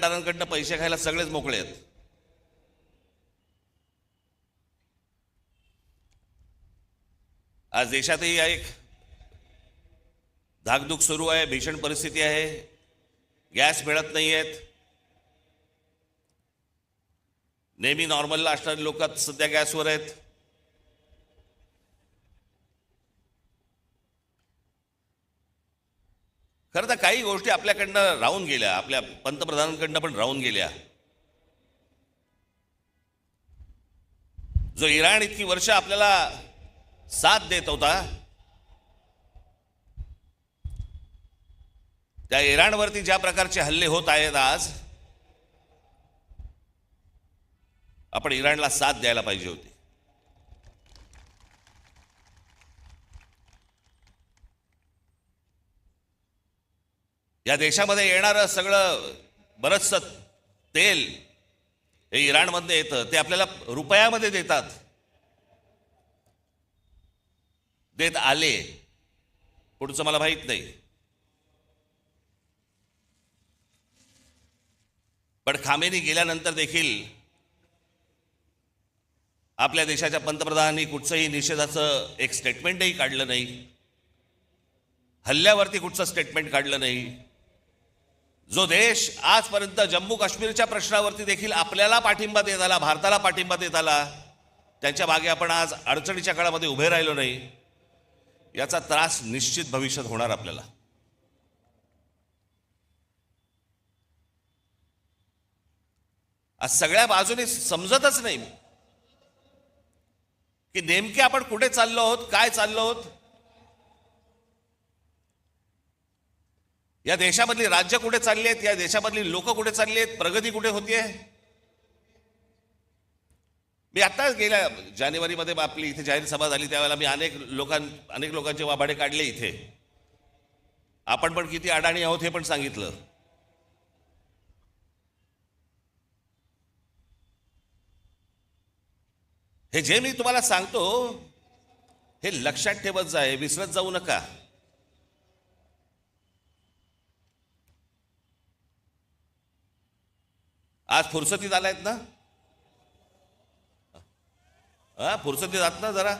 इराणदारांकडनं पैसे खायला सगळेच मोकळे आहेत. आज देशातही एक धाकधूक सुरू आहे, भीषण परिस्थिती आहे, गॅस मिळत नाही आहेत. नेहमी नॉर्मलला असणारी लोक सध्या गॅसवर आहेत. खरं तर काही गोष्टी आपल्याकडनं राहून गेल्या, आपल्या पंतप्रधानांकडनं पण राहून गेल्या. जो इराण इतकी वर्ष आपल्याला साथ देत होता, त्या इराणवरती ज्या प्रकारचे हल्ले होत आहेत आज, आपण इराणला साथ द्यायला पाहिजे होती. या देशामध्ये येणारं सगळं बरचसं तेल हे इराणमध्ये येतं, ते आपल्याला रुपयामध्ये देतात, देत आले. पुढचं मला माहीत नाही, पण खामेनी गेल्यानंतर देखील आपल्या देशाच्या पंतप्रधानांनी कुठचंही निषेधाचं एक स्टेटमेंटही काढलं नाही, हल्ल्यावरती कुठचं स्टेटमेंट काढलं नाही. जो देश आजपर्यंत जम्मू काश्मीरच्या प्रश्नावरती देखील आपल्याला पाठिंबा देत आला, भारताला पाठिंबा देत आला, त्यांच्या मागे आपण आज अडचणीच्या काळामध्ये उभे राहिलो नाही, याचा त्रास निश्चित भविष्यात होणार आपल्याला. आज सगळ्या बाजूने समजतच नाही की नेमके आपण कुठे चाललो आहोत, काय चाललो आहोत. या देशामधली राज्य कुठे चालली आहेत, या देशामधली लोक कुठे चालली आहेत, प्रगती कुठे होतीये. मी आता गेल्या जानेवारीमध्ये आपली इथे जाहीर सभा झाली, त्यावेळेला मी अनेक लोकांचे वाभाडे काढले इथे. आपण पण किती अडाणी आहोत हे पण सांगितलं. हे जे मी तुम्हाला सांगतो हे लक्षात ठेवत जाय, विसरत जाऊ नका. आज फुरसतीत आलायत ना, फुरसतीत आहात ना जरा.